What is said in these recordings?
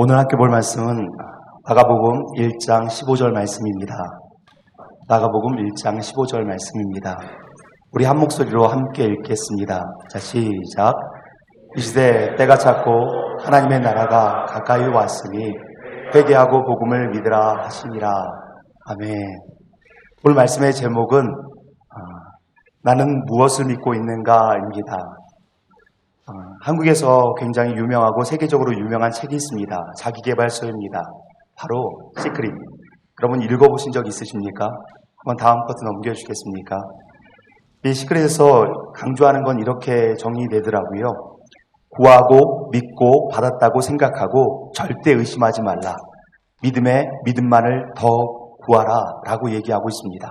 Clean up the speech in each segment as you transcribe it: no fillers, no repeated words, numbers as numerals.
오늘 함께 볼 말씀은 마가복음 1장 15절 말씀입니다. 마가복음 1장 15절 말씀입니다. 우리 한 목소리로 함께 읽겠습니다. 자, 시작. 이 시대 때가 찼고 하나님의 나라가 가까이 왔으니 회개하고 복음을 믿으라 하시니라. 아멘. 오늘 말씀의 제목은 나는 무엇을 믿고 있는가입니다. 한국에서 굉장히 유명하고 세계적으로 유명한 책이 있습니다. 자기계발서입니다. 바로 시크릿. 여러분 읽어보신 적 있으십니까? 한번 다음 버튼 넘겨주시겠습니까? 이 시크릿에서 강조하는 건 이렇게 정의되더라고요. 구하고 믿고 받았다고 생각하고 절대 의심하지 말라. 믿음만을 더 구하라 라고 얘기하고 있습니다.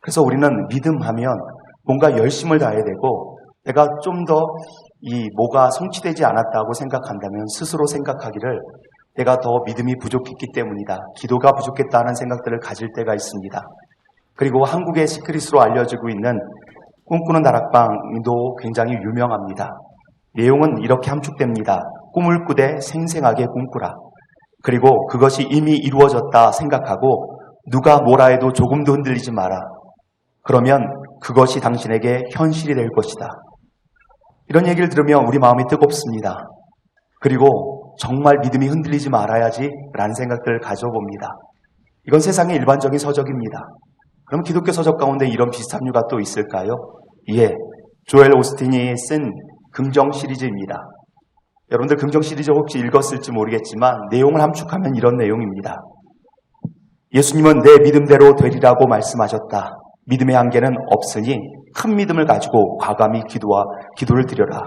그래서 우리는 믿음하면 뭔가 열심을 다해야 되고, 내가 좀 더 뭐가 성취되지 않았다고 생각한다면 스스로 생각하기를 내가 더 믿음이 부족했기 때문이다, 기도가 부족했다는 생각들을 가질 때가 있습니다. 그리고 한국의 시크릿으로 알려지고 있는 꿈꾸는 다락방도 굉장히 유명합니다. 내용은 이렇게 함축됩니다. 꿈을 꾸되 생생하게 꿈꾸라. 그리고 그것이 이미 이루어졌다 생각하고 누가 뭐라 해도 조금도 흔들리지 마라. 그러면 그것이 당신에게 현실이 될 것이다. 이런 얘기를 들으면 우리 마음이 뜨겁습니다. 그리고 정말 믿음이 흔들리지 말아야지 라는 생각들을 가져봅니다. 이건 세상의 일반적인 서적입니다. 그럼 기독교 서적 가운데 이런 비슷한 류가 또 있을까요? 예, 조엘 오스틴이 쓴 긍정 시리즈입니다. 여러분들 긍정 시리즈 혹시 읽었을지 모르겠지만 내용을 함축하면 이런 내용입니다. 예수님은 내 믿음대로 되리라고 말씀하셨다. 믿음의 한계는 없으니 큰 믿음을 가지고 과감히 기도를 드려라.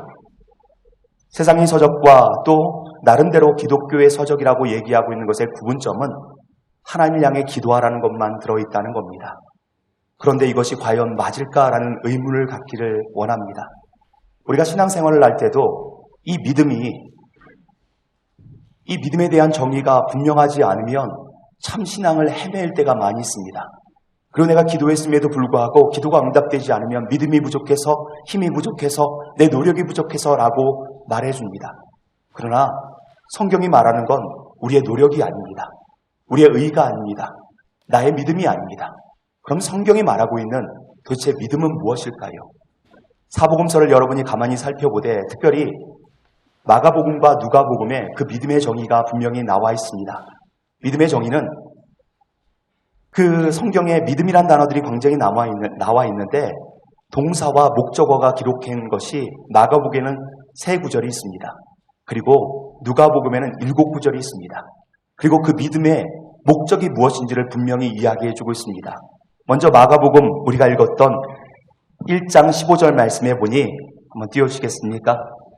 세상의 서적과 또 나름대로 기독교의 서적이라고 얘기하고 있는 것의 구분점은 하나님을 향해 기도하라는 것만 들어있다는 겁니다. 그런데 이것이 과연 맞을까라는 의문을 갖기를 원합니다. 우리가 신앙생활을 할 때도 이 믿음에 대한 정의가 분명하지 않으면 참 신앙을 헤맬 때가 많이 있습니다. 그리고 내가 기도했음에도 불구하고 기도가 응답되지 않으면 믿음이 부족해서, 힘이 부족해서, 내 노력이 부족해서 라고 말해줍니다. 그러나 성경이 말하는 건 우리의 노력이 아닙니다. 우리의 의가 아닙니다. 나의 믿음이 아닙니다. 그럼 성경이 말하고 있는 도대체 믿음은 무엇일까요? 사복음서를 여러분이 가만히 살펴보되 특별히 마가복음과 누가복음에 그 믿음의 정의가 분명히 나와 있습니다. 믿음의 정의는 그 성경에 믿음이란 단어들이 굉장히 나와 있는데 동사와 목적어가 기록한 것이 마가복음에는 3구절이 있습니다. 그리고 누가복음에는 7구절이 있습니다. 그리고 그 믿음의 목적이 무엇인지를 분명히 이야기해주고 있습니다. 먼저 마가복음 우리가 읽었던 1장 15절 말씀해 보니 한번 띄워주시겠습니까?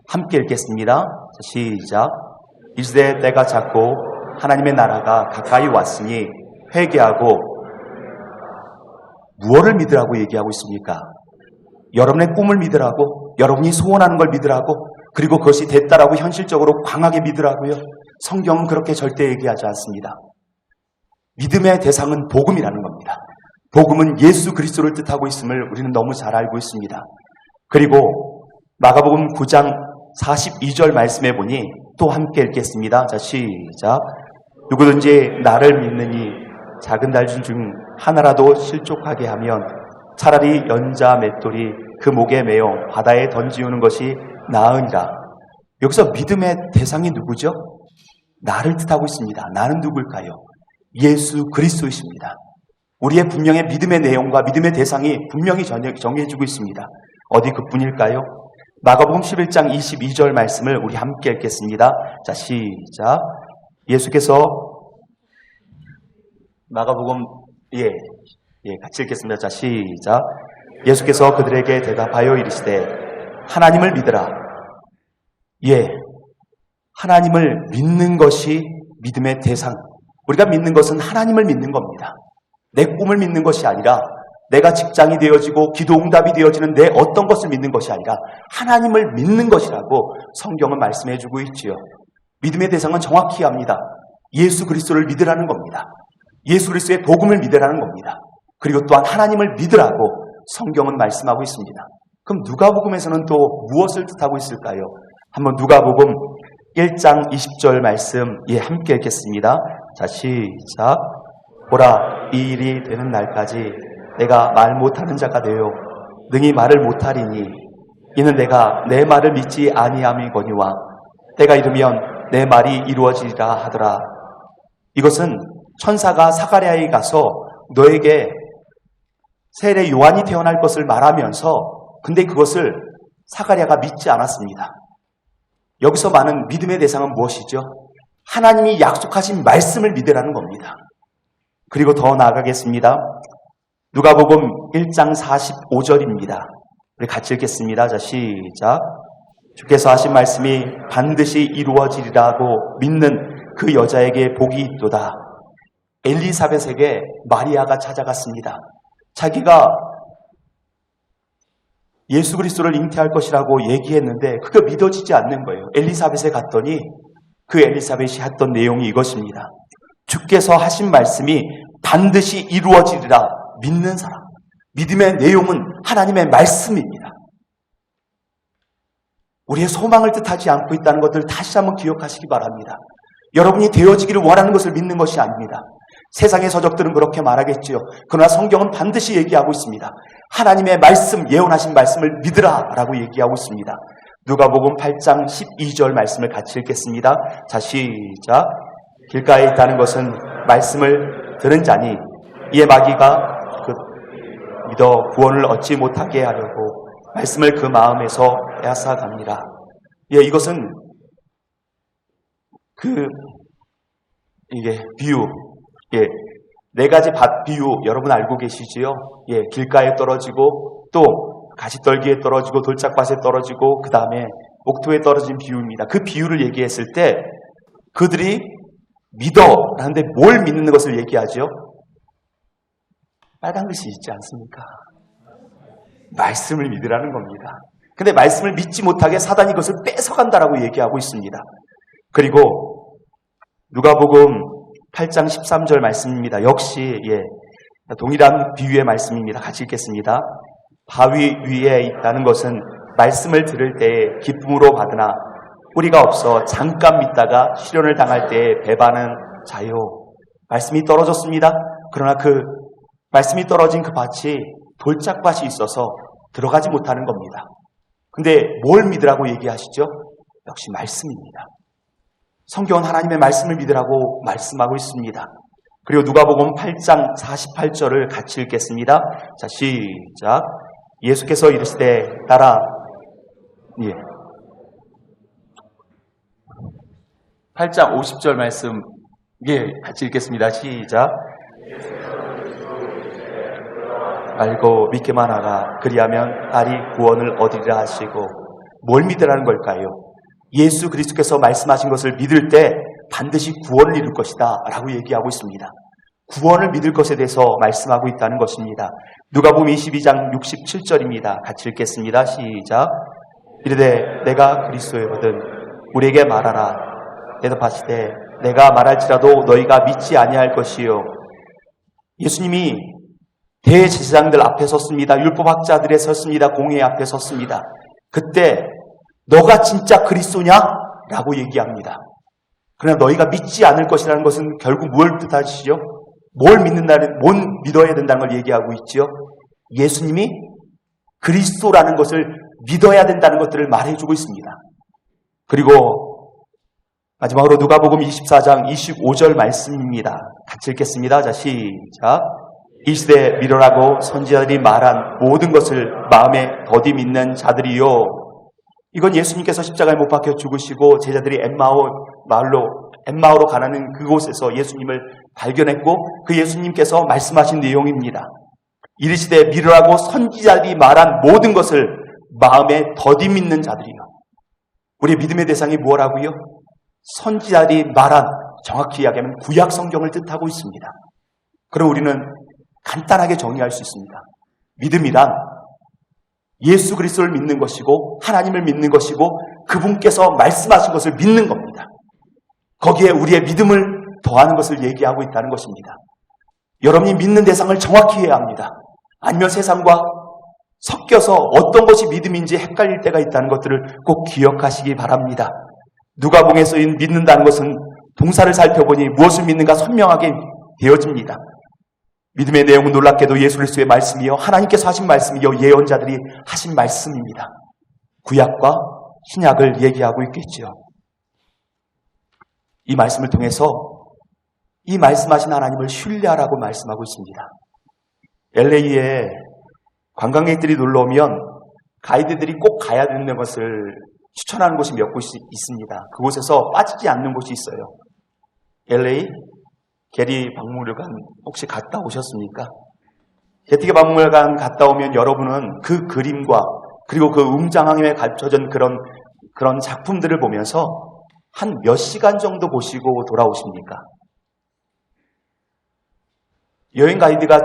함께 읽겠습니다. 시작. 이 시대 때가 찼고 하나님의 나라가 가까이 왔으니 회개하고. 무엇을 믿으라고 얘기하고 있습니까? 여러분의 꿈을 믿으라고, 여러분이 소원하는 걸 믿으라고, 그리고 그것이 됐다라고 현실적으로 강하게 믿으라고요? 성경은 그렇게 절대 얘기하지 않습니다. 믿음의 대상은 복음이라는 겁니다. 복음은 예수 그리스도를 뜻하고 있음을 우리는 너무 잘 알고 있습니다. 그리고 마가복음 9장 42절 말씀해 보니 또 함께 읽겠습니다. 자, 시작. 누구든지 나를 믿느니 작은 달줄 중 하나라도 실족하게 하면 차라리 연자 맷돌이 그 목에 매어 바다에 던지우는 것이 나으니라. 여기서 믿음의 대상이 누구죠? 나를 뜻하고 있습니다. 나는 누굴까요? 예수 그리스도이십니다. 우리의 분명히 믿음의 내용과 믿음의 대상이 분명히 정해지고 있습니다. 어디 그뿐일까요? 마가복음 11장 22절 말씀을 우리 함께 읽겠습니다. 자, 시작. 예수께서 마가복음 같이 읽겠습니다. 자, 시작. 예수께서 그들에게 대답하여 이르시되 하나님을 믿으라. 하나님을 믿는 것이 믿음의 대상. 우리가 믿는 것은 하나님을 믿는 겁니다. 내 꿈을 믿는 것이 아니라, 내가 직장이 되어지고 기도 응답이 되어지는 내 어떤 것을 믿는 것이 아니라 하나님을 믿는 것이라고 성경은 말씀해주고 있지요. 믿음의 대상은 정확히 합니다. 예수 그리스도를 믿으라는 겁니다. 예수 그리스도의 복음을 믿으라는 겁니다. 그리고 또한 하나님을 믿으라고 성경은 말씀하고 있습니다. 그럼 누가복음에서는 또 무엇을 뜻하고 있을까요? 한번 누가복음 1장 20절 말씀 함께 읽겠습니다. 자, 시작. 보라, 이 일이 되는 날까지 내가 말 못하는 자가 되어 능히 말을 못하리니 이는 내가 내 말을 믿지 아니함이거니와 때가 이르면 내 말이 이루어지리라 하더라. 이것은 천사가 사가랴에 가서 너에게 세례 요한이 태어날 것을 말하면서 근데 그것을 사가랴가 믿지 않았습니다. 여기서 많은 믿음의 대상은 무엇이죠? 하나님이 약속하신 말씀을 믿으라는 겁니다. 그리고 더 나아가겠습니다. 누가복음 1장 45절입니다. 우리 같이 읽겠습니다. 자, 시작. 주께서 하신 말씀이 반드시 이루어지리라고 믿는 그 여자에게 복이 있도다. 엘리사벳에게 마리아가 찾아갔습니다. 자기가 예수 그리스도를 잉태할 것이라고 얘기했는데 그게 믿어지지 않는 거예요. 엘리사벳에 갔더니 그 엘리사벳이 했던 내용이 이것입니다. 주께서 하신 말씀이 반드시 이루어지리라 믿는 사람. 믿음의 내용은 하나님의 말씀입니다. 우리의 소망을 뜻하지 않고 있다는 것들 다시 한번 기억하시기 바랍니다. 여러분이 되어지기를 원하는 것을 믿는 것이 아닙니다. 세상의 서적들은 그렇게 말하겠지요. 그러나 성경은 반드시 얘기하고 있습니다. 하나님의 말씀, 예언하신 말씀을 믿으라 라고 얘기하고 있습니다. 누가복음 8장 12절 말씀을 같이 읽겠습니다. 자, 시작. 길가에 있다는 것은 말씀을 들은 자니 이에 마귀가 그 믿어 구원을 얻지 못하게 하려고 말씀을 그 마음에서 빼앗아갑니다. 이것은 이게 비유, 네 가지 밭 비유 여러분 알고 계시지요? 길가에 떨어지고 또 가시떨기에 떨어지고 돌짝밭에 떨어지고 그 다음에 목토에 떨어진 비유입니다. 그 비유를 얘기했을 때 그들이 믿어라는데 뭘 믿는 것을 얘기하죠? 빨간 글씨 있지 않습니까? 말씀을 믿으라는 겁니다. 근데 말씀을 믿지 못하게 사단이 그것을 뺏어간다라고 얘기하고 있습니다. 그리고 누가복음 8장 13절 말씀입니다. 역시 동일한 비유의 말씀입니다. 같이 읽겠습니다. 바위 위에 있다는 것은 말씀을 들을 때에 기쁨으로 받으나 뿌리가 없어 잠깐 믿다가 시련을 당할 때에 배반은 자요. 말씀이 떨어졌습니다. 그러나 그 말씀이 떨어진 그 밭이 돌짝밭이 있어서 들어가지 못하는 겁니다. 근데 뭘 믿으라고 얘기하시죠? 역시 말씀입니다. 성경은 하나님의 말씀을 믿으라고 말씀하고 있습니다. 그리고 누가복음 8장 48절을 같이 읽겠습니다. 자, 시작. 예수께서 이르시되 따라 8장 50절 말씀 같이 읽겠습니다. 시작. 알고 믿기만 하라. 그리하면 딸이 구원을 얻으리라 하시고 뭘 믿으라는 걸까요? 예수 그리스도께서 말씀하신 것을 믿을 때 반드시 구원을 이룰 것이다 라고 얘기하고 있습니다. 구원을 믿을 것에 대해서 말씀하고 있다는 것입니다. 누가복음 22장 67절입니다. 같이 읽겠습니다. 시작. 이르되 내가 그리스도거든 우리에게 말하라. 대답하시되 내가 말할지라도 너희가 믿지 아니할 것이요. 예수님이 대제사장들 앞에 섰습니다. 율법학자들에 섰습니다. 공회 앞에 섰습니다. 그때 너가 진짜 그리스도냐? 라고 얘기합니다. 그러나 너희가 믿지 않을 것이라는 것은 결국 뭘 뜻하시죠? 뭘 믿어야 된다는 걸 얘기하고 있지요? 예수님이 그리스도라는 것을 믿어야 된다는 것들을 말해주고 있습니다. 그리고 마지막으로 누가복음 24장 25절 말씀입니다. 같이 읽겠습니다. 자, 시작. 이 시대에 믿으라고 선지자들이 말한 모든 것을 마음에 더디 믿는 자들이요. 이건 예수님께서 십자가에 못 박혀 죽으시고 제자들이 엠마오로 가는 그곳에서 예수님을 발견했고 그 예수님께서 말씀하신 내용입니다. 이르시되 믿으라고 선지자들이 말한 모든 것을 마음에 더디 믿는 자들이요. 우리 믿음의 대상이 뭐라고요? 선지자들이 말한, 정확히 이야기하면 구약 성경을 뜻하고 있습니다. 그럼 우리는 간단하게 정리할 수 있습니다. 믿음이란 예수 그리스도를 믿는 것이고 하나님을 믿는 것이고 그분께서 말씀하신 것을 믿는 겁니다. 거기에 우리의 믿음을 더하는 것을 얘기하고 있다는 것입니다. 여러분이 믿는 대상을 정확히 해야 합니다. 아니면 세상과 섞여서 어떤 것이 믿음인지 헷갈릴 때가 있다는 것들을 꼭 기억하시기 바랍니다. 누가복음에 쓰인 믿는다는 것은 동사를 살펴보니 무엇을 믿는가 선명하게 되어집니다. 믿음의 내용은 놀랍게도 예수 그리스도의 말씀이요 하나님께서 하신 말씀이요 예언자들이 하신 말씀입니다. 구약과 신약을 얘기하고 있겠지요. 이 말씀을 통해서 이 말씀하신 하나님을 신뢰하라고 말씀하고 있습니다. LA에 관광객들이 놀러오면 가이드들이 꼭 가야 되는 것을 추천하는 곳이 몇 곳이 있습니다. 그곳에서 빠지지 않는 곳이 있어요. LA 게리 박물관 혹시 갔다 오셨습니까? 게티 박물관 갔다 오면 여러분은 그 그림과 그리고 그 웅장함에 갖춰진 그런 작품들을 보면서 한 몇 시간 정도 보시고 돌아오십니까? 여행 가이드가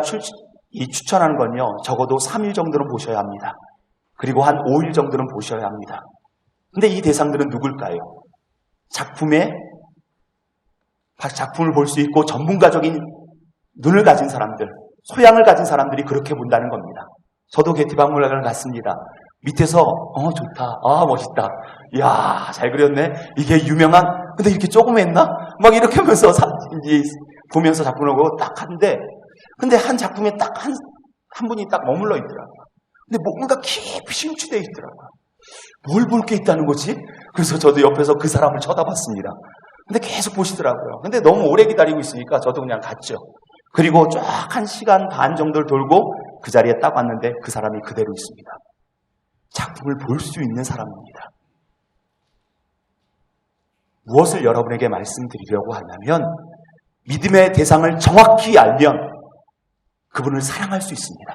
추천하는 건요, 적어도 3일 정도는 보셔야 합니다. 그리고 한 5일 정도는 보셔야 합니다. 근데 이 대상들은 누굴까요? 작품을 볼 수 있고 전문가적인 눈을 가진 사람들, 소양을 가진 사람들이 그렇게 본다는 겁니다. 저도 게티 박물관을 갔습니다. 밑에서 좋다, 멋있다, 이야 잘 그렸네, 이게 유명한, 근데 이렇게 조그맸나? 막 이렇게 하면서 이제 보면서 작품을 보고 딱 하는데, 근데 한 작품에 딱 한 분이 딱 머물러 있더라고요. 근데 뭔가 깊이 심취되어 있더라고요. 뭘 볼 게 있다는 거지? 그래서 저도 옆에서 그 사람을 쳐다봤습니다. 근데 계속 보시더라고요. 근데 너무 오래 기다리고 있으니까 저도 그냥 갔죠. 그리고 쫙 1시간 반 정도를 돌고 그 자리에 딱 왔는데 그 사람이 그대로 있습니다. 작품을 볼 수 있는 사람입니다. 무엇을 여러분에게 말씀드리려고 하냐면 믿음의 대상을 정확히 알면 그분을 사랑할 수 있습니다.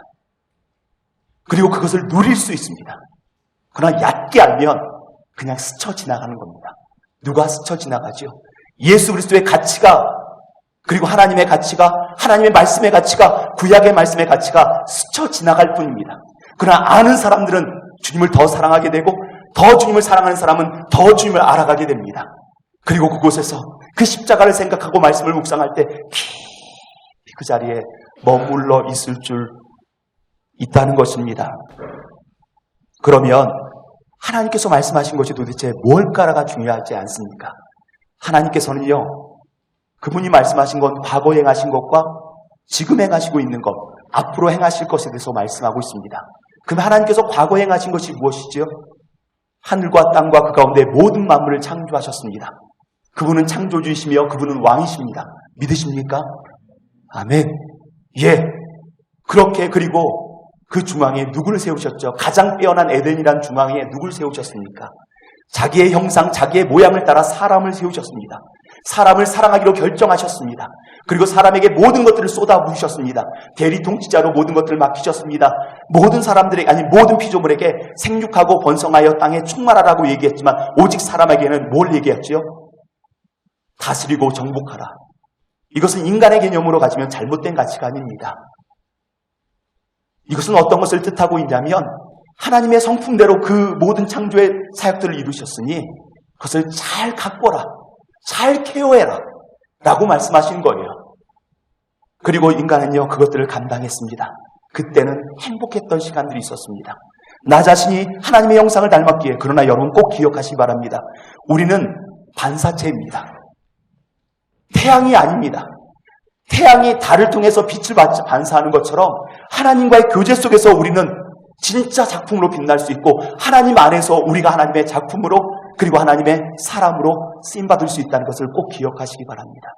그리고 그것을 누릴 수 있습니다. 그러나 얕게 알면 그냥 스쳐 지나가는 겁니다. 누가 스쳐 지나가죠? 예수 그리스도의 가치가, 그리고 하나님의 가치가, 하나님의 말씀의 가치가, 구약의 말씀의 가치가 스쳐 지나갈 뿐입니다. 그러나 아는 사람들은 주님을 더 사랑하게 되고, 더 주님을 사랑하는 사람은 더 주님을 알아가게 됩니다. 그리고 그곳에서 그 십자가를 생각하고 말씀을 묵상할 때 깊이 그 자리에 머물러 있을 줄 있다는 것입니다. 그러면 하나님께서 말씀하신 것이 도대체 뭘까가 중요하지 않습니까? 하나님께서는요, 그분이 말씀하신 건 과거 행하신 것과 지금 행하시고 있는 것, 앞으로 행하실 것에 대해서 말씀하고 있습니다. 그럼 하나님께서 과거 행하신 것이 무엇이지요? 하늘과 땅과 그 가운데 모든 만물을 창조하셨습니다. 그분은 창조주이시며 그분은 왕이십니다. 믿으십니까? 아멘. 예. 그렇게, 그리고 그 중앙에 누구를 세우셨죠? 가장 빼어난 에덴이라는 중앙에 누구를 세우셨습니까? 자기의 형상, 자기의 모양을 따라 사람을 세우셨습니다. 사람을 사랑하기로 결정하셨습니다. 그리고 사람에게 모든 것들을 쏟아부으셨습니다. 대리통치자로 모든 것들을 맡기셨습니다. 모든 사람들에게, 아니 모든 피조물에게 생육하고 번성하여 땅에 충만하라고 얘기했지만 오직 사람에게는 뭘 얘기했지요? 다스리고 정복하라. 이것은 인간의 개념으로 가지면 잘못된 가치가 아닙니다. 이것은 어떤 것을 뜻하고 있냐면 하나님의 성품대로 그 모든 창조의 사역들을 이루셨으니 그것을 잘 가꿔라, 잘 케어해라 라고 말씀하신 거예요. 그리고 인간은요, 그것들을 감당했습니다. 그때는 행복했던 시간들이 있었습니다. 나 자신이 하나님의 형상을 닮았기에. 그러나 여러분 꼭 기억하시기 바랍니다. 우리는 반사체입니다. 태양이 아닙니다. 태양이 달을 통해서 빛을 반사하는 것처럼 하나님과의 교제 속에서 우리는 진짜 작품으로 빛날 수 있고, 하나님 안에서 우리가 하나님의 작품으로, 그리고 하나님의 사람으로 쓰임받을 수 있다는 것을 꼭 기억하시기 바랍니다.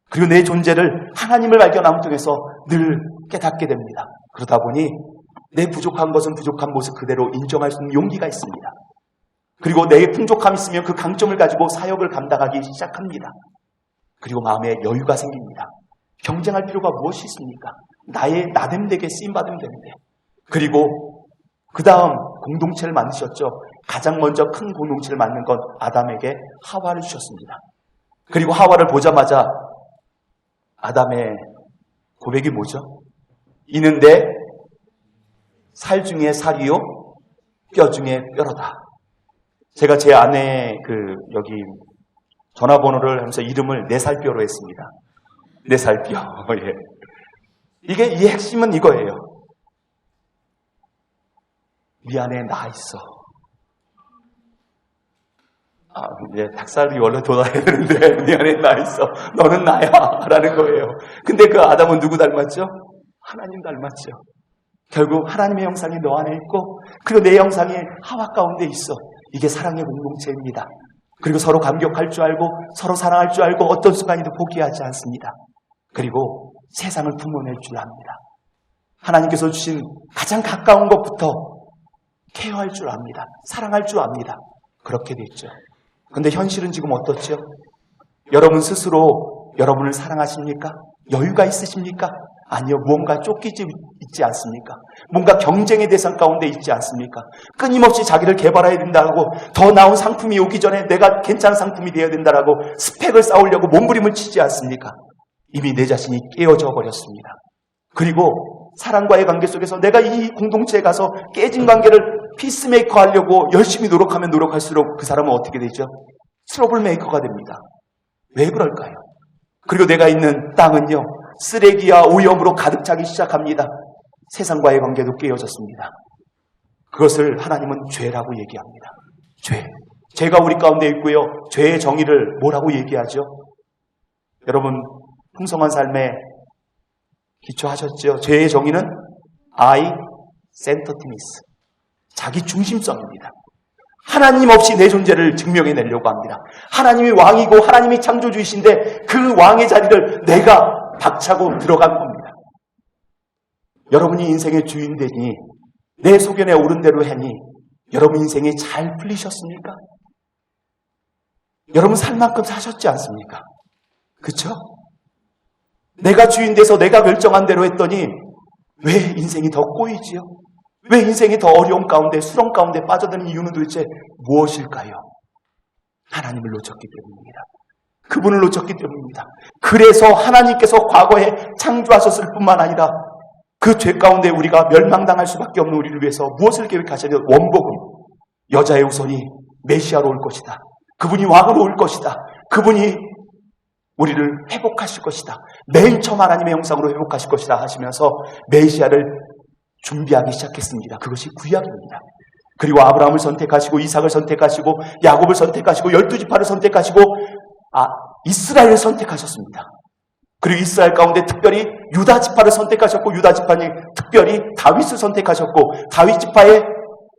그리고 내 존재를 하나님을 발견함을 통해서 늘 깨닫게 됩니다. 그러다 보니 내 부족한 것은 부족한 모습 그대로 인정할 수 있는 용기가 있습니다. 그리고 내게 풍족함이 있으면 그 강점을 가지고 사역을 감당하기 시작합니다. 그리고 마음에 여유가 생깁니다. 경쟁할 필요가 무엇이 있습니까? 나의 나됨되게 쓰임받으면 되는데. 그리고 그 다음 공동체를 만드셨죠. 가장 먼저 큰 공동체를 만든 건 아담에게 하와를 주셨습니다. 그리고 하와를 보자마자 아담의 고백이 뭐죠? 이는 내 살 중에 살이요 뼈 중에 뼈로다. 제가 제 아내 여기 전화번호를 하면서 이름을 내 살뼈로 했습니다. 내 살뼈. 예. 이게 이 핵심은 이거예요. 네 안에 나 있어. 이제 닭살이 원래 돋아야 되는데 네 안에 나 있어. 너는 나야. 라는 거예요. 근데 그 아담은 누구 닮았죠? 하나님 닮았죠. 결국 하나님의 형상이 너 안에 있고 그리고 내 형상이 하와 가운데 있어. 이게 사랑의 공동체입니다. 그리고 서로 감격할 줄 알고 서로 사랑할 줄 알고 어떤 순간에도 포기하지 않습니다. 그리고 세상을 품어낼 줄 압니다. 하나님께서 주신 가장 가까운 것부터 케어할 줄 압니다. 사랑할 줄 압니다. 그렇게 됐죠. 그런데 현실은 지금 어떻죠? 여러분 스스로 여러분을 사랑하십니까? 여유가 있으십니까? 아니요. 무언가 쫓기지 있지 않습니까? 뭔가 경쟁의 대상 가운데 있지 않습니까? 끊임없이 자기를 개발해야 된다고 더 나은 상품이 오기 전에 내가 괜찮은 상품이 되어야 된다라고 스펙을 쌓으려고 몸부림을 치지 않습니까? 이미 내 자신이 깨어져 버렸습니다. 그리고 사랑과의 관계 속에서 내가 이 공동체에 가서 깨진 관계를 피스메이커 하려고 열심히 노력하면 노력할수록 그 사람은 어떻게 되죠? 트러블 메이커가 됩니다. 왜 그럴까요? 그리고 내가 있는 땅은요, 쓰레기와 오염으로 가득 차기 시작합니다. 세상과의 관계도 깨어졌습니다. 그것을 하나님은 죄라고 얘기합니다. 죄. 죄가 우리 가운데 있고요. 죄의 정의를 뭐라고 얘기하죠? 여러분, 풍성한 삶에 기초하셨죠? 죄의 정의는 I-centeredness. 자기 중심성입니다. 하나님 없이 내 존재를 증명해내려고 합니다. 하나님이 왕이고 하나님이 창조주이신데 그 왕의 자리를 내가 박차고 들어간 겁니다. 여러분이 인생의 주인 되니 내 소견에 오른 대로 하니 여러분 인생이 잘 풀리셨습니까? 여러분 살 만큼 사셨지 않습니까? 그렇죠? 내가 주인 돼서 내가 결정한 대로 했더니 왜 인생이 더 꼬이지요? 왜 인생이 더 어려움 가운데 수렁 가운데 빠져드는 이유는 도대체 무엇일까요? 하나님을 놓쳤기 때문입니다. 그분을 놓쳤기 때문입니다. 그래서 하나님께서 과거에 창조하셨을 뿐만 아니라 그 죄 가운데 우리가 멸망당할 수밖에 없는 우리를 위해서 무엇을 계획하셨냐? 원복음. 여자의 후손이 메시아로 올 것이다. 그분이 왕으로 올 것이다. 그분이 우리를 회복하실 것이다. 맨 처음 하나님의 형상으로 회복하실 것이다 하시면서 메시아를 준비하기 시작했습니다. 그것이 구약입니다. 그리고 아브라함을 선택하시고 이삭을 선택하시고 야곱을 선택하시고 12지파를 선택하시고 이스라엘을 선택하셨습니다. 그리고 이스라엘 가운데 특별히 유다 지파를 선택하셨고 유다 지파는 특별히 다윗을 선택하셨고 다윗 지파의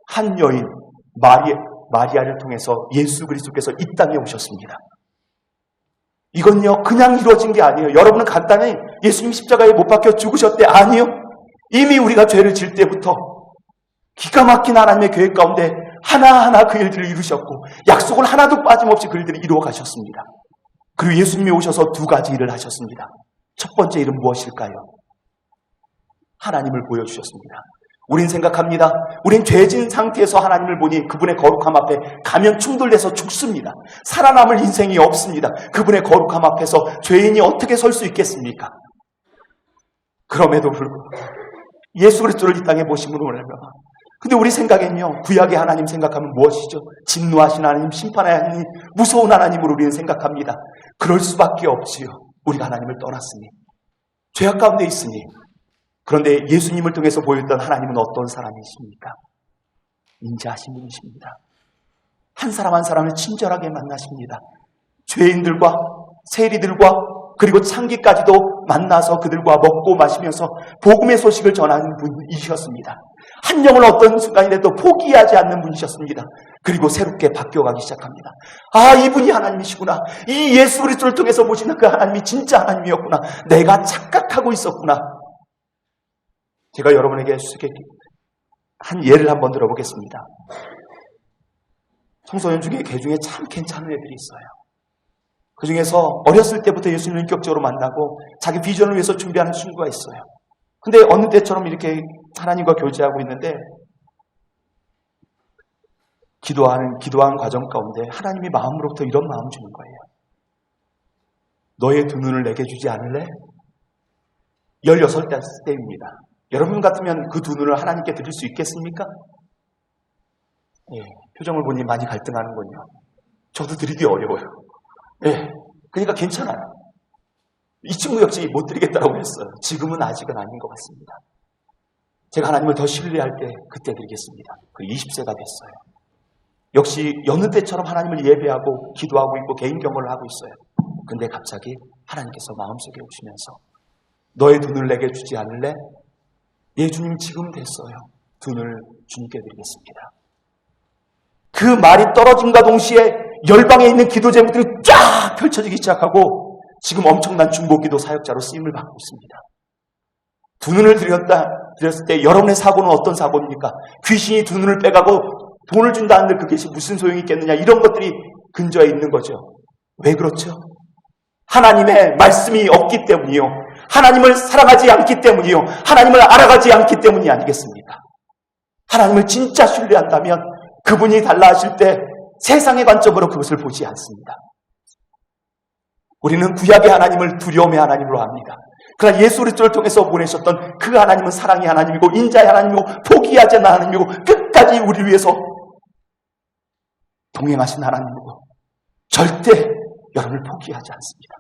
한 여인 마리아를 통해서 예수 그리스도께서 이 땅에 오셨습니다. 이건요 그냥 이루어진 게 아니에요. 여러분은 간단히 예수님 십자가에 못 박혀 죽으셨대. 아니요. 이미 우리가 죄를 질 때부터 기가 막힌 하나님의 계획 가운데 하나하나 그 일들을 이루셨고 약속을 하나도 빠짐없이 그 일들을 이루어 가셨습니다. 그리고 예수님이 오셔서 두 가지 일을 하셨습니다. 첫 번째 일은 무엇일까요? 하나님을 보여주셨습니다. 우린 생각합니다. 우린 죄진 상태에서 하나님을 보니 그분의 거룩함 앞에 가면 충돌돼서 죽습니다. 살아남을 인생이 없습니다. 그분의 거룩함 앞에서 죄인이 어떻게 설 수 있겠습니까? 그럼에도 불구하고 예수 그리스도를 이 땅에 모심으로 오려면 근데 우리 생각엔요 구약의 하나님 생각하면 무엇이죠? 진노하신 하나님, 심판하신 하나님, 무서운 하나님으로 우리는 생각합니다. 그럴 수밖에 없지요. 우리가 하나님을 떠났으니 죄악 가운데 있으니. 그런데 예수님을 통해서 보였던 하나님은 어떤 사람이십니까? 인자하신 분이십니다. 한 사람 한 사람을 친절하게 만나십니다. 죄인들과 세리들과 그리고 창기까지도 만나서 그들과 먹고 마시면서 복음의 소식을 전하는 분이셨습니다. 한 영을 어떤 순간이라도 포기하지 않는 분이셨습니다. 그리고 새롭게 바뀌어가기 시작합니다. 이분이 하나님이시구나. 이 예수 그리스도를 통해서 보시는 그 하나님이 진짜 하나님이었구나. 내가 착각하고 있었구나. 제가 여러분에게 한 예를 한번 들어보겠습니다. 청소년 중에 개 중에 참 괜찮은 애들이 있어요. 그 중에서 어렸을 때부터 예수님을 인격적으로 만나고 자기 비전을 위해서 준비하는 친구가 있어요. 근데 어느 때처럼 이렇게 하나님과 교제하고 있는데 기도하는 과정 가운데 하나님이 마음으로부터 이런 마음 주는 거예요. 너의 두 눈을 내게 주지 않을래? 16살 때입니다. 여러분 같으면 그 두 눈을 하나님께 드릴 수 있겠습니까? 예, 표정을 보니 많이 갈등하는군요. 저도 드리기 어려워요. 예, 그러니까 괜찮아요. 이 친구 역시 못 드리겠다라고 했어요. 지금은 아직은 아닌 것 같습니다. 제가 하나님을 더 신뢰할 때 그때 드리겠습니다. 그 20세가 됐어요. 역시 여느 때처럼 하나님을 예배하고 기도하고 있고 개인 경험을 하고 있어요. 근데 갑자기 하나님께서 마음속에 오시면서 너의 돈을 내게 주지 않을래? 예, 주님 지금 됐어요. 돈을 주님께 드리겠습니다. 그 말이 떨어짐과 동시에 열방에 있는 기도 제목들이 쫙 펼쳐지기 시작하고 지금 엄청난 중보기도 사역자로 쓰임을 받고 있습니다. 두 눈을 드렸을 때 여러분의 사고는 어떤 사고입니까? 귀신이 두 눈을 빼가고 돈을 준다는데 그것이 무슨 소용이 있겠느냐, 이런 것들이 근저에 있는 거죠. 왜 그렇죠? 하나님의 말씀이 없기 때문이요, 하나님을 사랑하지 않기 때문이요, 하나님을 알아가지 않기 때문이 아니겠습니까? 하나님을 진짜 신뢰한다면 그분이 달라 하실 때 세상의 관점으로 그것을 보지 않습니다. 우리는 구약의 하나님을 두려움의 하나님으로 압니다. 그러나 예수 그리스도를 통해서 보내셨던 그 하나님은 사랑의 하나님이고 인자의 하나님이고 포기하지 않는 하나님이고 끝까지 우리를 위해서 동행하신 하나님이고 절대 여러분을 포기하지 않습니다.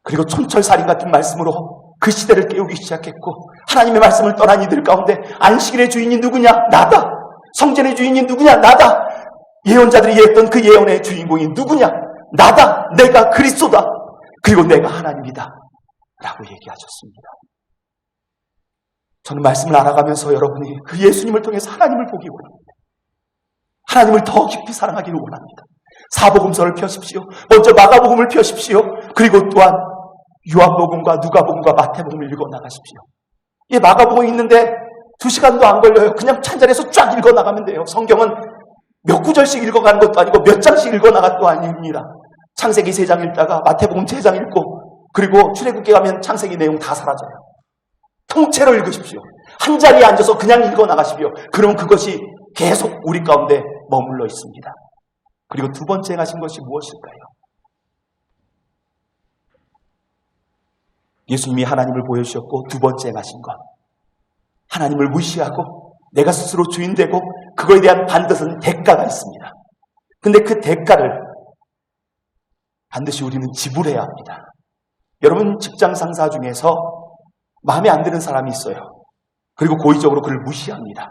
그리고 촌철살인 같은 말씀으로 그 시대를 깨우기 시작했고, 하나님의 말씀을 떠난 이들 가운데 안식일의 주인이 누구냐? 나다. 성전의 주인이 누구냐? 나다. 예언자들이 예했던 그 예언의 주인공이 누구냐? 나다. 내가 그리스도다. 그리고 내가 하나님이다 라고 얘기하셨습니다. 저는 말씀을 알아가면서 여러분이 그 예수님을 통해서 하나님을 보기 원합니다. 하나님을 더 깊이 사랑하기를 원합니다. 사복음서를 펴십시오. 먼저 마가복음을 펴십시오. 그리고 또한 요한복음과 누가복음과 마태복음을 읽어 나가십시오. 이 마가복음이 있는데 2시간도 안 걸려요. 그냥 찬자리에서 쫙 읽어 나가면 돼요. 성경은 몇 구절씩 읽어가는 것도 아니고 몇 장씩 읽어 나갈 것도 아닙니다. 창세기 3장 읽다가 마태복음 3장 읽고 그리고 출애굽기 가면 창세기 내용 다 사라져요. 통째로 읽으십시오. 한 자리에 앉아서 그냥 읽어 나가십시오. 그럼 그것이 계속 우리 가운데 머물러 있습니다. 그리고 두 번째 행하신 것이 무엇일까요? 예수님이 하나님을 보여주셨고 두 번째 행하신 것, 하나님을 무시하고 내가 스스로 주인 되고 그거에 대한 반드시 대가가 있습니다. 근데 그 대가를 반드시 우리는 지불해야 합니다. 여러분 직장 상사 중에서 마음에 안 드는 사람이 있어요. 그리고 고의적으로 그를 무시합니다.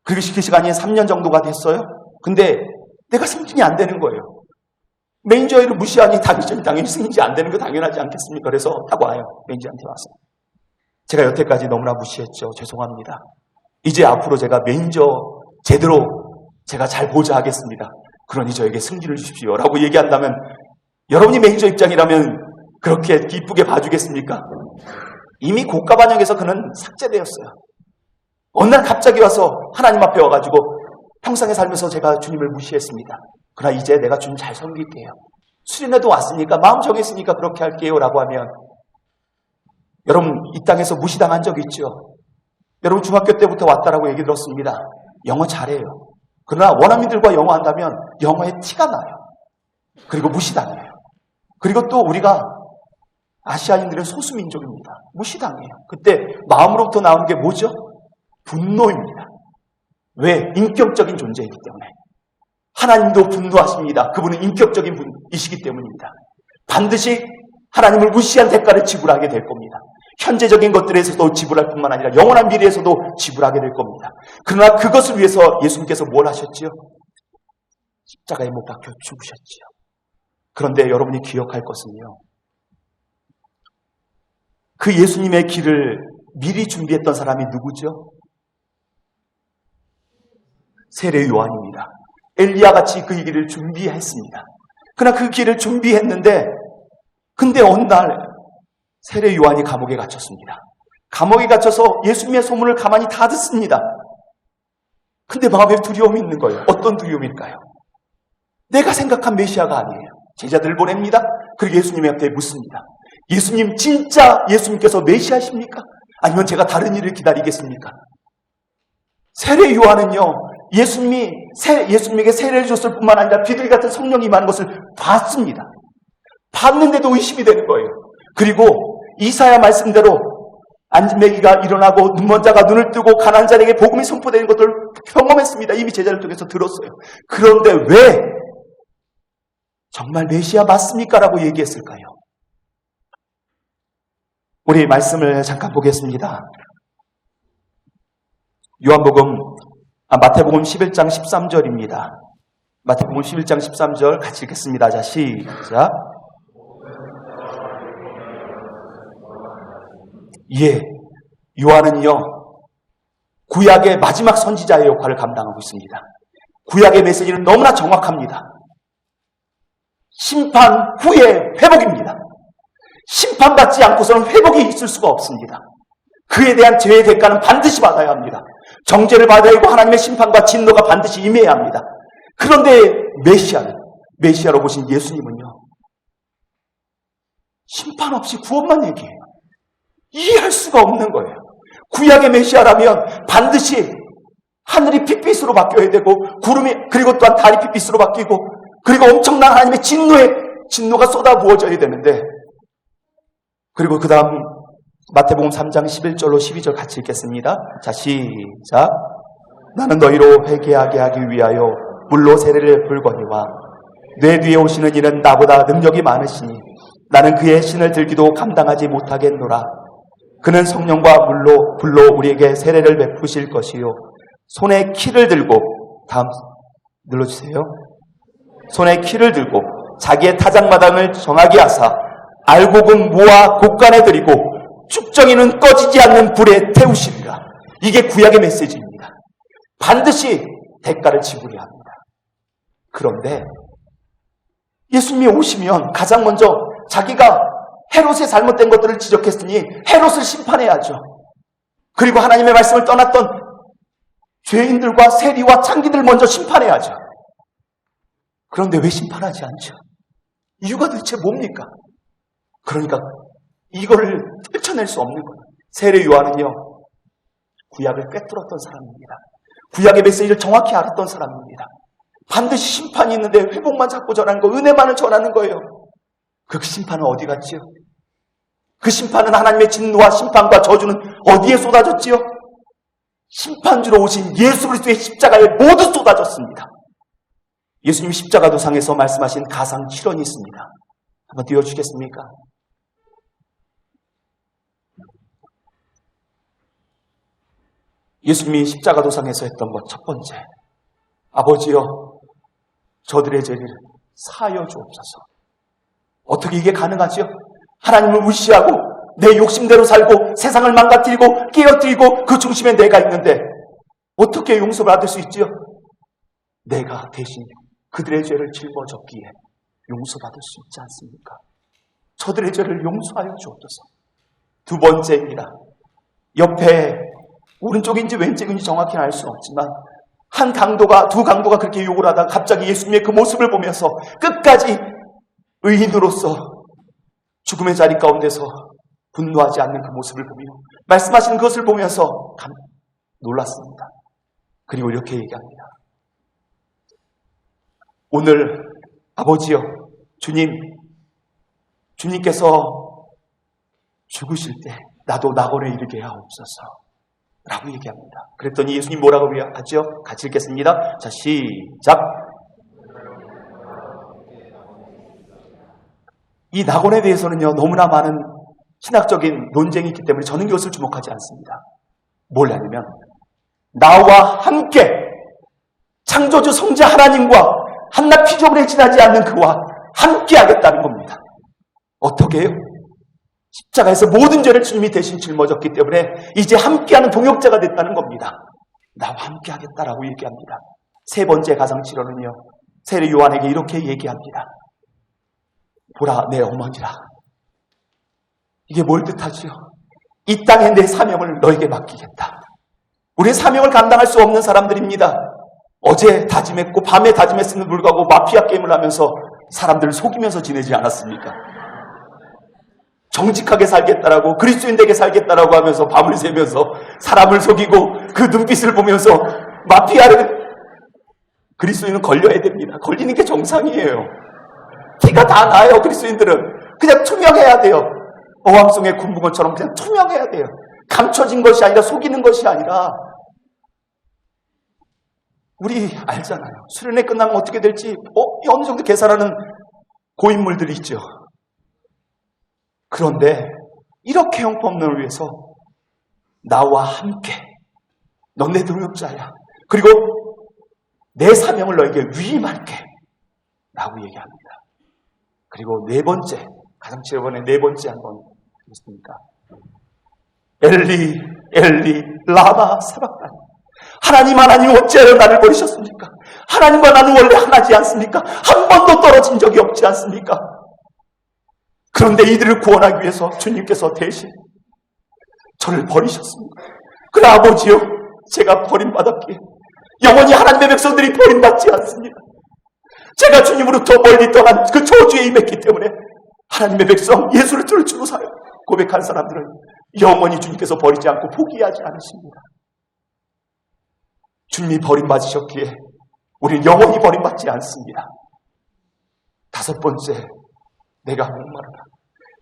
그리고 시킬 시간이 3년 정도가 됐어요. 근데 내가 승진이 안 되는 거예요. 매니저를 무시하니 당연히 승진이 안 되는 거 당연하지 않겠습니까? 그래서 딱 와요. 매니저한테 와서. 제가 여태까지 너무나 무시했죠. 죄송합니다. 이제 앞으로 제가 매니저 제대로 제가 잘 보자 하겠습니다. 그러니 저에게 승진을 주십시오 라고 얘기한다면 여러분이 매니저 입장이라면 그렇게 기쁘게 봐주겠습니까? 이미 고가 반영에서 그는 삭제되었어요. 어느 날 갑자기 와서 하나님 앞에 와가지고 평생에 살면서 제가 주님을 무시했습니다. 그러나 이제 내가 주님 잘 섬길게요. 수련회도 왔으니까 마음 정했으니까 그렇게 할게요 라고 하면, 여러분 이 땅에서 무시당한 적 있죠? 여러분 중학교 때부터 왔다라고 얘기 들었습니다. 영어 잘해요. 그러나 원어민들과 영어 한다면 영어에 티가 나요. 그리고 무시당해요. 그리고 또 우리가 아시아인들은 소수민족입니다. 무시당해요. 그때 마음으로부터 나오는 게 뭐죠? 분노입니다. 왜? 인격적인 존재이기 때문에. 하나님도 분노하십니다. 그분은 인격적인 분이시기 때문입니다. 반드시 하나님을 무시한 대가를 지불하게 될 겁니다. 현재적인 것들에서도 지불할 뿐만 아니라 영원한 미래에서도 지불하게 될 겁니다. 그러나 그것을 위해서 예수님께서 뭘 하셨지요? 십자가에 못 박혀 죽으셨지요. 그런데 여러분이 기억할 것은요, 그 예수님의 길을 미리 준비했던 사람이 누구죠? 세례 요한입니다. 엘리야같이 그 길을 준비했습니다. 그러나 그 길을 준비했는데, 근데 어느 날 세례 요한이 감옥에 갇혔습니다. 감옥에 갇혀서 예수님의 소문을 가만히 다 듣습니다. 근데 마음에 두려움이 있는 거예요. 어떤 두려움일까요? 내가 생각한 메시아가 아니에요. 제자들을 보냅니다. 그리고 예수님 앞에 묻습니다. 예수님, 진짜 예수님께서 메시아십니까? 아니면 제가 다른 일을 기다리겠습니까? 세례 요한은요, 예수님에게 세례를 줬을 뿐만 아니라 비둘기 같은 성령이 임하는 것을 봤습니다. 봤는데도 의심이 되는 거예요. 그리고 이사야 말씀대로 안진뱅이가 일어나고 눈먼 자가 눈을 뜨고 가난한 자에게 복음이 선포되는 것을 경험했습니다. 이미 제자를 통해서 들었어요. 그런데 왜 정말 메시아 맞습니까? 라고 얘기했을까요? 우리 말씀을 잠깐 보겠습니다. 요한복음 마태복음 11장 13절입니다. 마태복음 11장 13절 같이 읽겠습니다. 자, 시작. 예, 요한은요, 구약의 마지막 선지자의 역할을 감당하고 있습니다. 구약의 메시지는 너무나 정확합니다. 심판 후에 회복입니다. 심판받지 않고서는 회복이 있을 수가 없습니다. 그에 대한 죄의 대가는 반드시 받아야 합니다. 정죄를 받아야 하고 하나님의 심판과 진노가 반드시 임해야 합니다. 그런데 메시아로 보신 예수님은요, 심판 없이 구원만 얘기해요. 이해할 수가 없는 거예요. 구약의 메시아라면 반드시 하늘이 핏빛으로 바뀌어야 되고, 구름이, 그리고 또한 달이 핏빛으로 바뀌고, 그리고 엄청난 하나님의 진노가 쏟아부어져야 되는데, 그리고 그 다음 마태복음 3장 11절로 12절 같이 읽겠습니다. 자, 시작. 나는 너희로 회개하게 하기 위하여 물로 세례를 불거니와 내 뒤에 오시는 이는 나보다 능력이 많으시니 나는 그의 신을 들기도 감당하지 못하겠노라. 그는 성령과 불로 우리에게 세례를 베푸실 것이요, 손에 키를 들고, 다음 눌러주세요. 손에 키를 들고 자기의 타작마당을 정하게 하사 알곡은 모아 곡간에 들이고 쭉정이는 꺼지지 않는 불에 태우시리라. 이게 구약의 메시지입니다. 반드시 대가를 지불해야 합니다. 그런데 예수님이 오시면 가장 먼저 자기가 헤롯의 잘못된 것들을 지적했으니 헤롯을 심판해야죠. 그리고 하나님의 말씀을 떠났던 죄인들과 세리와 창기들 먼저 심판해야죠. 그런데 왜 심판하지 않죠? 이유가 대체 뭡니까? 그러니까 이거를 떨쳐낼 수 없는 거예요. 세례 요한은요, 구약을 꿰뚫었던 사람입니다. 구약의 메시지를 정확히 알았던 사람입니다. 반드시 심판이 있는데 회복만 자꾸 전하는 거, 은혜만을 전하는 거예요. 그 심판은 어디 갔지요? 그 심판은 하나님의 진노와 심판과 저주는 어디에 쏟아졌지요? 심판주로 오신 예수 그리스도의 십자가에 모두 쏟아졌습니다. 예수님 십자가 도상에서 말씀하신 가상 7원이 있습니다. 한번 띄워주시겠습니까? 예수님이 십자가 도상에서 했던 것 첫 번째, 아버지여 저들의 죄를 사하여 주옵소서. 어떻게 이게 가능하지요? 하나님을 무시하고 내 욕심대로 살고 세상을 망가뜨리고 깨어뜨리고 그 중심에 내가 있는데 어떻게 용서를 받을 수 있지요? 내가 대신 그들의 죄를 짊어졌기에 용서받을 수 있지 않습니까? 저들의 죄를 용서하여 주옵소서. 두 번째입니다. 옆에 오른쪽인지 왼쪽인지 정확히는 알 수는 없지만 두 강도가 그렇게 욕을 하다가 갑자기 예수님의 그 모습을 보면서 끝까지 의인으로서 죽음의 자리 가운데서 분노하지 않는 그 모습을 보며 말씀하시는 그것을 보면서 놀랐습니다. 그리고 이렇게 얘기합니다. 오늘 아버지여, 주님께서 죽으실 때 나도 낙원에 이르게 하옵소서 라고 얘기합니다. 그랬더니 예수님 뭐라고 하죠? 같이 읽겠습니다. 자, 시작. 이 낙원에 대해서는요, 너무나 많은 신학적인 논쟁이 있기 때문에 저는 이것을 주목하지 않습니다. 뭐냐면 나와 함께 창조주 성자 하나님과 한낱 피조물에 지나지 않는 그와 함께 하겠다는 겁니다. 어떻게 해요? 십자가에서 모든 죄를 주님이 대신 짊어졌기 때문에 이제 함께하는 동역자가 됐다는 겁니다. 나와 함께 하겠다라고 얘기합니다. 세 번째 가상치료는요, 세례 요한에게 이렇게 얘기합니다. 보라 내 어머니라. 이게 뭘 뜻하지요? 이 땅에 내 사명을 너에게 맡기겠다. 우리의 사명을 감당할 수 없는 사람들입니다. 어제 다짐했고 밤에 다짐했음에도 불구하고 마피아 게임을 하면서 사람들을 속이면서 지내지 않았습니까? 정직하게 살겠다라고, 그리스도인되게 살겠다라고 하면서 밤을 새면서 사람을 속이고 그 눈빛을 보면서 그리스도인은 걸려야 됩니다. 걸리는 게 정상이에요. 티가 다 나요. 그리스도인들은 그냥 투명해야 돼요. 어항송의 군붕어처럼 그냥 투명해야 돼요. 감춰진 것이 아니라 속이는 것이 아니라. 우리 알잖아요. 수련회 끝나면 어떻게 될지 어느 정도 계산하는 고인물들이 있죠. 그런데 이렇게 형편을 위해서 나와 함께, 넌 내 동역자야, 그리고 내 사명을 너에게 위임할게 라고 얘기합니다. 그리고 네 번째, 가장 지난번에 네 번째 한번 했습니까? 엘리 엘리 라마 사박다니. 하나님 어찌하여 나를 버리셨습니까? 하나님과 나는 원래 하나지 않습니까? 한 번도 떨어진 적이 없지 않습니까? 그런데 이들을 구원하기 위해서 주님께서 대신 저를 버리셨습니다. 그래 아버지요, 제가 버림받았기에 영원히 하나님의 백성들이 버림받지 않습니다. 제가 주님으로부터 멀리 떠난 그 저주에 임했기 때문에 하나님의 백성, 예수를 들주고 살아 고백한 사람들은 영원히 주님께서 버리지 않고 포기하지 않으십니다. 주님이 버림받으셨기에 우리는 영원히 버림받지 않습니다. 다섯 번째, 내가 목마르다.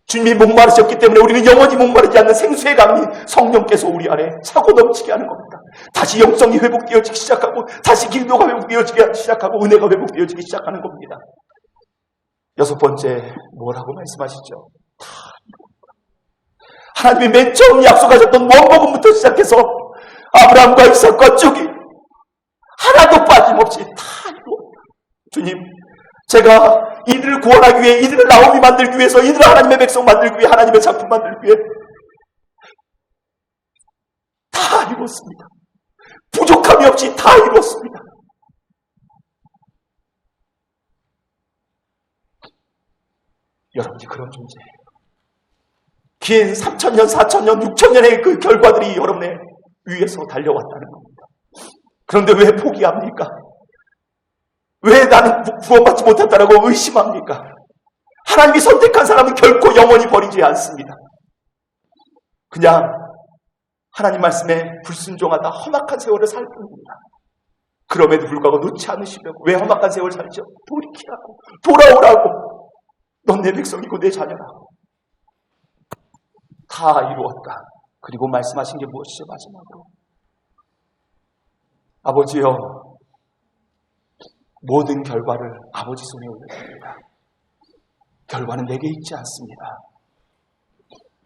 주님이 목마르셨기 때문에 우리는 영원히 목마르지 않는 생수의 강이 성령께서 우리 안에 차고 넘치게 하는 겁니다. 다시 영성이 회복되어지기 시작하고, 다시 기도가 회복되어지기 시작하고, 은혜가 회복되어지기 시작하는 겁니다. 여섯 번째, 뭐라고 말씀하시죠? 하나님이 맨 처음 약속하셨던 원복음부터 시작해서 아브라함과 이삭과 쭉이 하나도 빠짐없이 다 이루었다. 주님, 제가 이들을 구원하기 위해, 이들을 나오미 만들기 위해서, 이들을 하나님의 백성 만들기 위해, 하나님의 작품 만들기 위해 다 이루었습니다. 부족함이 없이 다 이루었습니다. 여러분이 그런 존재예요. 긴 3,000년, 4,000년, 6,000년의 그 결과들이 여러분의 위에서 달려왔다는 겁니다. 그런데 왜 포기합니까? 왜 나는 구원받지 못했다라고 의심합니까? 하나님이 선택한 사람은 결코 영원히 버리지 않습니다. 그냥 하나님 말씀에 불순종하다 험악한 세월을 살 뿐입니다. 그럼에도 불구하고 놓지 않으시려고. 왜 험악한 세월 살죠? 돌이키라고, 돌아오라고. 넌 내 백성이고 내 자녀라고. 다 이루었다. 그리고 말씀하신 게 무엇이죠? 마지막으로, 아버지여, 모든 결과를 아버지 손에 올려드립니다. 결과는 내게 있지 않습니다.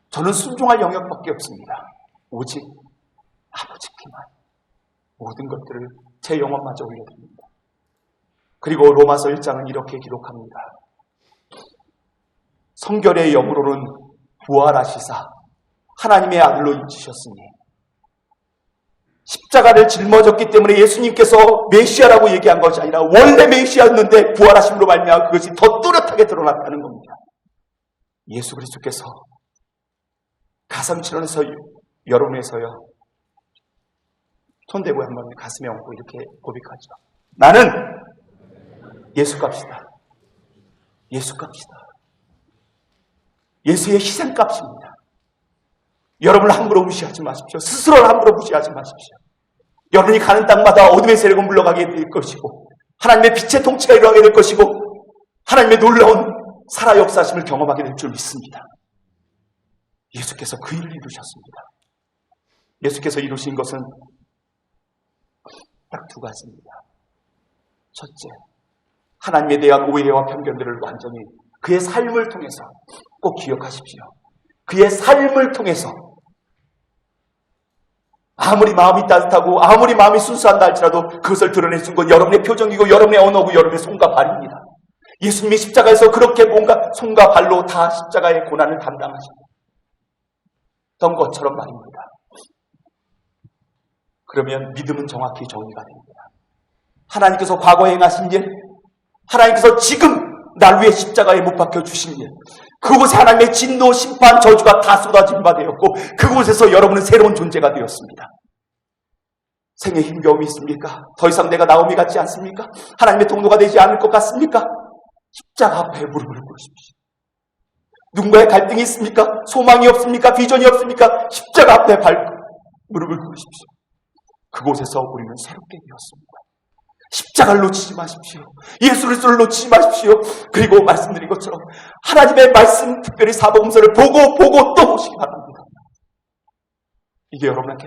저는 순종할 영역밖에 없습니다. 오직 아버지께만 모든 것들을 제 영혼마저 올려드립니다. 그리고 로마서 1장은 이렇게 기록합니다. 성결의 영으로는 부활하시사 하나님의 아들로 인치셨으니, 십자가를 짊어졌기 때문에 예수님께서 메시아라고 얘기한 것이 아니라 원래 메시아였는데 부활하심으로 말미암아 그것이 더 뚜렷하게 드러났다는 겁니다. 예수 그리스도께서 가상칠언에서 여론에서요, 손대고 한번 가슴에 얹고 이렇게 고백하죠. 나는 예수값이다. 예수값이다. 예수의 희생값입니다. 여러분을 함부로 무시하지 마십시오. 스스로를 함부로 무시하지 마십시오. 여러분이 가는 땅마다 어둠의 세력은 물러가게 될 것이고, 하나님의 빛의 통치가 일어나게 될 것이고, 하나님의 놀라운 살아 역사심을 경험하게 될 줄 믿습니다. 예수께서 그 일을 이루셨습니다. 예수께서 이루신 것은 딱 두 가지입니다. 첫째, 하나님에 대한 오해와 편견들을 완전히 그의 삶을 통해서 꼭 기억하십시오. 그의 삶을 통해서 아무리 마음이 따뜻하고 아무리 마음이 순수한다 할지라도 그것을 드러낼 수 있는 건 여러분의 표정이고 여러분의 언어고 여러분의 손과 발입니다. 예수님이 십자가에서 그렇게 뭔가 손과 발로 다 십자가의 고난을 감당하셨던 것처럼 말입니다. 그러면 믿음은 정확히 정의가 됩니다. 하나님께서 과거에 행하신 일, 하나님께서 지금 날 위해 십자가에 못 박혀 주신 일, 그곳에 하나님의 진노, 심판, 저주가 다 쏟아진 바 되었고, 그곳에서 여러분은 새로운 존재가 되었습니다. 생에 힘겨움이 있습니까? 더 이상 내가 나오미 같지 않습니까? 하나님의 통로가 되지 않을 것 같습니까? 십자가 앞에 무릎을 꿇으십시오. 누군가의 갈등이 있습니까? 소망이 없습니까? 비전이 없습니까? 십자가 앞에 무릎을 꿇으십시오. 그곳에서 우리는 새롭게 되었습니다. 십자가를 놓치지 마십시오. 예수 그리스도를 놓치지 마십시오. 그리고 말씀드린 것처럼 하나님의 말씀, 특별히 사복음서를 보고 또 보시기 바랍니다. 이게 여러분에게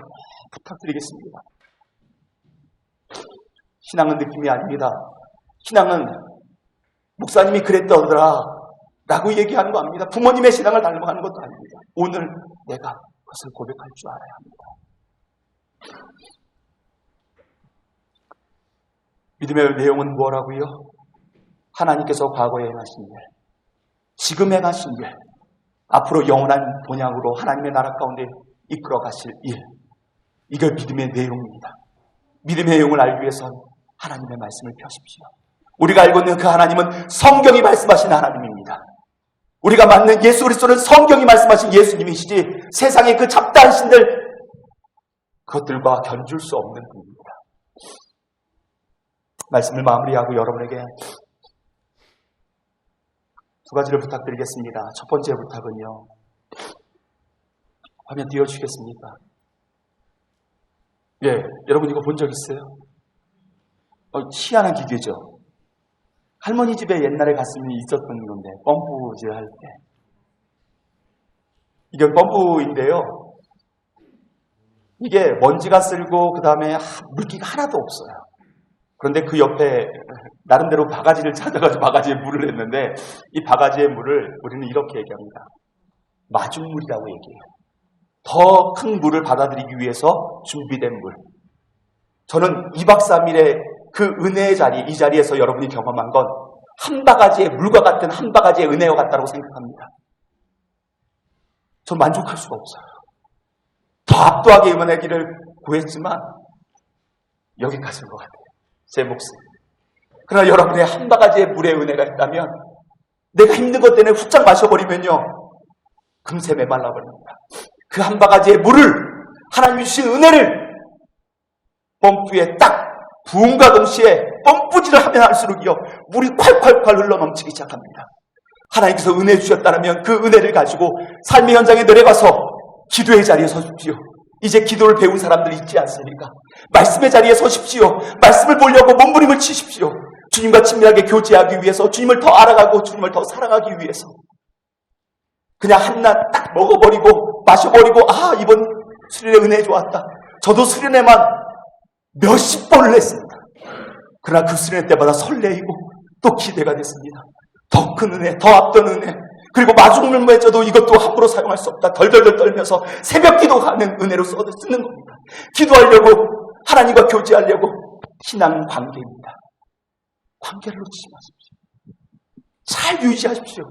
부탁드리겠습니다. 신앙은 느낌이 아닙니다. 신앙은 목사님이 그랬더라 라고 얘기하는 거 아닙니다. 부모님의 신앙을 닮아가는 것도 아닙니다. 오늘 내가 그것을 고백할 줄 알아야 합니다. 믿음의 내용은 뭐라고요? 하나님께서 과거에 행하신 일, 지금 행하신 일, 앞으로 영원한 본향으로 하나님의 나라 가운데 이끌어 가실 일, 이걸 믿음의 내용입니다. 믿음의 내용을 알기 위해선 하나님의 말씀을 펴십시오. 우리가 알고 있는 그 하나님은 성경이 말씀하신 하나님입니다. 우리가 맞는 예수 그리스도는 성경이 말씀하신 예수님이시지 세상의 그 잡다한 신들 그것들과 견줄 수 없는 분입니다. 말씀을 마무리하고 여러분에게 두 가지를 부탁드리겠습니다. 첫 번째 부탁은요. 화면 띄워주시겠습니까? 예, 여러분 이거 본 적 있어요? 희한한 기계죠. 할머니 집에 옛날에 갔으면 있었던 건데 펌프질 할 때. 이게 펌프인데요. 이게 먼지가 쓸고 그 다음에 물기가 하나도 없어요. 그런데 그 옆에 나름대로 바가지를 찾아가지고 바가지에 물을 했는데 이 바가지의 물을 우리는 이렇게 얘기합니다. 마중물이라고 얘기해요. 더 큰 물을 받아들이기 위해서 준비된 물. 저는 2박 3일의 그 은혜의 자리, 이 자리에서 여러분이 경험한 건 한 바가지의 물과 같은 한 바가지의 은혜와 같다고 생각합니다. 전 만족할 수가 없어요. 더 압도하게 임하기를 구했지만 여기까지인 것 같아요. 제 목숨. 그러나 여러분의 한 바가지의 물의 은혜가 있다면 내가 힘든 것 때문에 훌쩍 마셔버리면요. 금세 메말라버립니다. 그 한 바가지의 물을 하나님이 주신 은혜를 펌프에 딱 부음과 동시에 펌프질을 하면 할수록요. 물이 콸콸콸 흘러넘치기 시작합니다. 하나님께서 은혜 주셨다면 그 은혜를 가지고 삶의 현장에 내려가서 기도의 자리에 서십시오. 이제 기도를 배운 사람들 있지 않습니까? 말씀의 자리에 서십시오. 말씀을 보려고 몸부림을 치십시오. 주님과 친밀하게 교제하기 위해서, 주님을 더 알아가고 주님을 더 사랑하기 위해서. 그냥 한낱 딱 먹어버리고 마셔버리고 이번 수련의 은혜 좋았다. 저도 수련회만 몇십 번을 했습니다. 그러나 그 수련회 때마다 설레이고 또 기대가 됐습니다. 더 큰 은혜, 더 앞던 은혜, 그리고 마중물 맺어도 이것도 함부로 사용할 수 없다. 덜덜덜 떨면서 새벽 기도하는 은혜로 쓰는 겁니다. 기도하려고, 하나님과 교제하려고 신앙 관계입니다. 관계를 놓치지 마십시오. 잘 유지하십시오.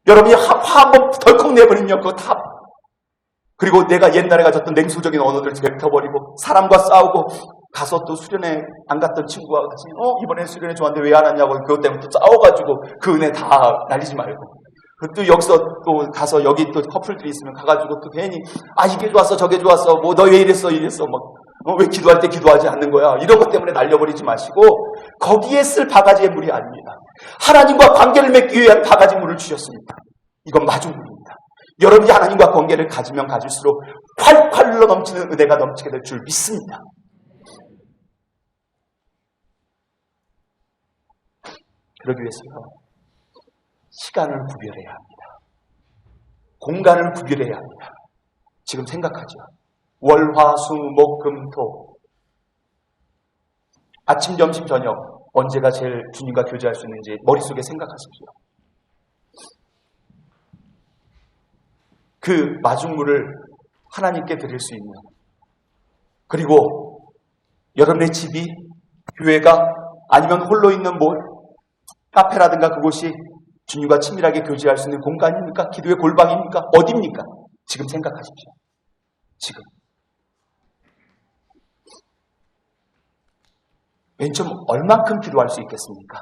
여러분이 화 한번 덜컥 내버리면 그거 다. 그리고 내가 옛날에 가졌던 냉소적인 언어들을 뱉어버리고 사람과 싸우고 가서 또 수련회 안 갔던 친구가 같이 이번에 수련회 좋았는데 왜 안 왔냐고 그것 때문에 또 싸워가지고 그 은혜 다 날리지 말고 또 여기서 또 가서 여기 또 커플들이 있으면 가가지고 또 괜히 이게 좋았어 저게 좋았어 뭐 너 왜 이랬어 막 왜 기도할 때 기도하지 않는 거야 이런 것 때문에 날려버리지 마시고 거기에 쓸 바가지의 물이 아닙니다. 하나님과 관계를 맺기 위한 바가지 물을 주셨습니다. 이건 마중물입니다. 여러분이 하나님과 관계를 가지면 가질수록 활활 흘러 넘치는 은혜가 넘치게 될 줄 믿습니다. 그러기 위해서요. 시간을 구별해야 합니다. 공간을 구별해야 합니다. 지금 생각하죠. 월, 화, 수, 목, 금, 토. 아침, 점심, 저녁 언제가 제일 주님과 교제할 수 있는지 머릿속에 생각하십시오. 그 마중물을 하나님께 드릴 수 있는 그리고 여러분의 집이 교회가 아니면 홀로 있는 카페라든가 그곳이 주님과 친밀하게 교제할 수 있는 공간입니까? 기도의 골방입니까? 어디입니까? 지금 생각하십시오. 지금. 맨 처음 얼만큼 기도할 수 있겠습니까?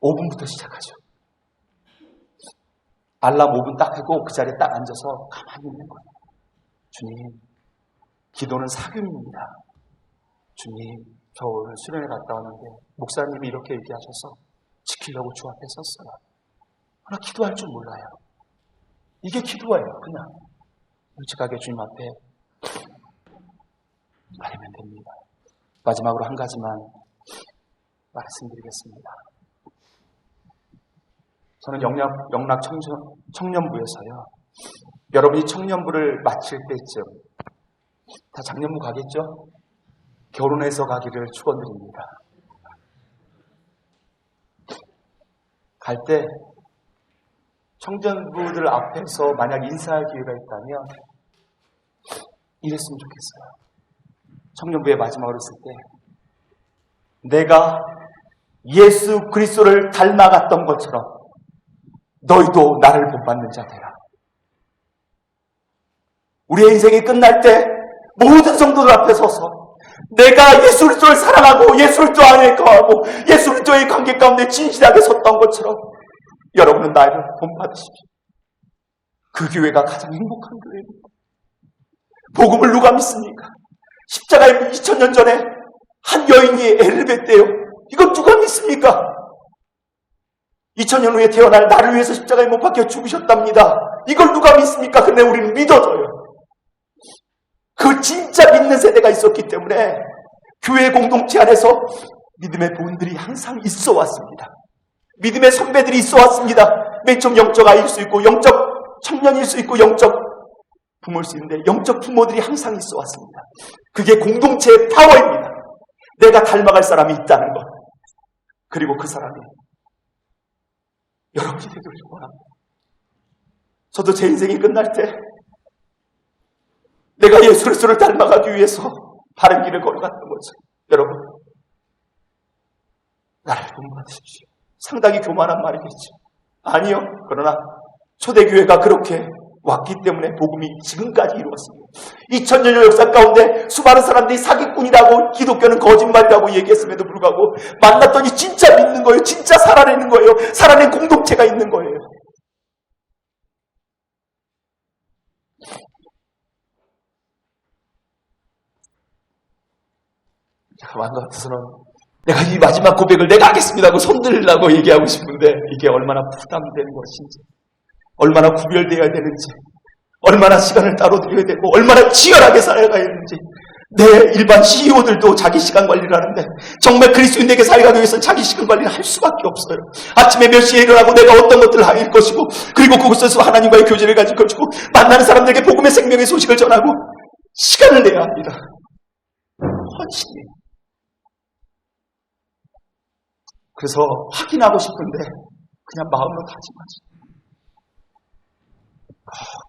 5분부터 시작하죠. 알람 5분 딱 하고 그 자리에 딱 앉아서 가만히 있는 거예요. 주님, 기도는 사귐입니다. 주님, 저 오늘 수련회 갔다 왔는데 목사님이 이렇게 얘기하셔서 지키려고 주 앞에 섰어요. 그러나 기도할 줄 몰라요. 이게 기도예요. 그냥 솔직하게 주님 앞에 말하면 됩니다. 마지막으로 한 가지만 말씀드리겠습니다. 저는 영락 청년부에서요. 여러분이 청년부를 마칠 때쯤 다 작년부 가겠죠? 결혼해서 가기를 축원드립니다. 갈 때 청년부들 앞에서 만약 인사할 기회가 있다면 이랬으면 좋겠어요. 청년부의 마지막으로 쓸 때 내가 예수 그리스도를 닮아갔던 것처럼 너희도 나를 본받는 자 되라. 우리의 인생이 끝날 때 모든 성도들 앞에 서서 내가 예수 그리스도를 사랑하고 예수 그리스도 안에 거하고 예수 그리스도의 관계 가운데 진실하게 섰던 것처럼 여러분은 나를 본받으십시오. 그 교회가 가장 행복한 교회입니다. 복음을 누가 믿습니까? 십자가에 2000년 전에 한 여인이 애를 뱉대요. 이거 누가 믿습니까? 2000년 후에 태어날 나를 위해서 십자가에 못 박혀 죽으셨답니다. 이걸 누가 믿습니까? 근데 우리는 믿어져요. 그 진짜 믿는 세대가 있었기 때문에 교회 공동체 안에서 믿음의 본들이 항상 있어 왔습니다. 믿음의 선배들이 있어 왔습니다. 맨 처음 영적 아이일 수 있고 영적 청년일 수 있고 영적 부모일 수 있는데 영적 부모들이 항상 있어 왔습니다. 그게 공동체의 파워입니다. 내가 닮아갈 사람이 있다는 것. 그리고 그 사람이 여러분이 되기를 원합니다. 저도 제 인생이 끝날 때 내가 예수 그리스도를 닮아가기 위해서 바른 길을 걸어갔던 거죠. 여러분, 나를 본받으십시오. 상당히 교만한 말이겠죠. 아니요. 그러나 초대교회가 그렇게 왔기 때문에 복음이 지금까지 이루어졌습니다. 2000년의 역사 가운데 수많은 사람들이 사기꾼이라고 기독교는 거짓말이라고 얘기했음에도 불구하고 만났더니 진짜 믿는 거예요. 진짜 살아내는 거예요. 살아낸 공동체가 있는 거예요. 제가 마음 같아서는 내가 이 마지막 고백을 내가 하겠습니다 하고 손들라고 얘기하고 싶은데 이게 얼마나 부담되는 것인지, 얼마나 구별되어야 되는지, 얼마나 시간을 따로 드려야 되고 얼마나 치열하게 살아가야 되는지. 일반 CEO들도 자기 시간 관리를 하는데 정말 그리스도인에게 살아가기 위해서는 자기 시간 관리를 할 수밖에 없어요. 아침에 몇 시에 일어나고 내가 어떤 것들을 할 것이고 그리고 그곳에서 하나님과의 교제를 가질 것이고 만나는 사람들에게 복음의 생명의 소식을 전하고 시간을 내야 합니다. 헌신이에요. 그래서 확인하고 싶은데 그냥 마음으로 다짐하지.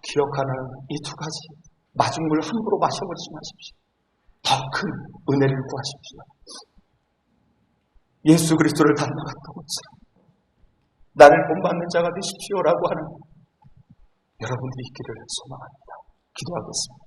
기억하는 이 두 가지. 마중물 함부로 마셔버리지 마십시오. 더 큰 은혜를 구하십시오. 예수 그리스도를 닮아갔던 것처럼 나를 본받는 자가 되십시오라고 하는 여러분들이 있기를 소망합니다. 기도하겠습니다.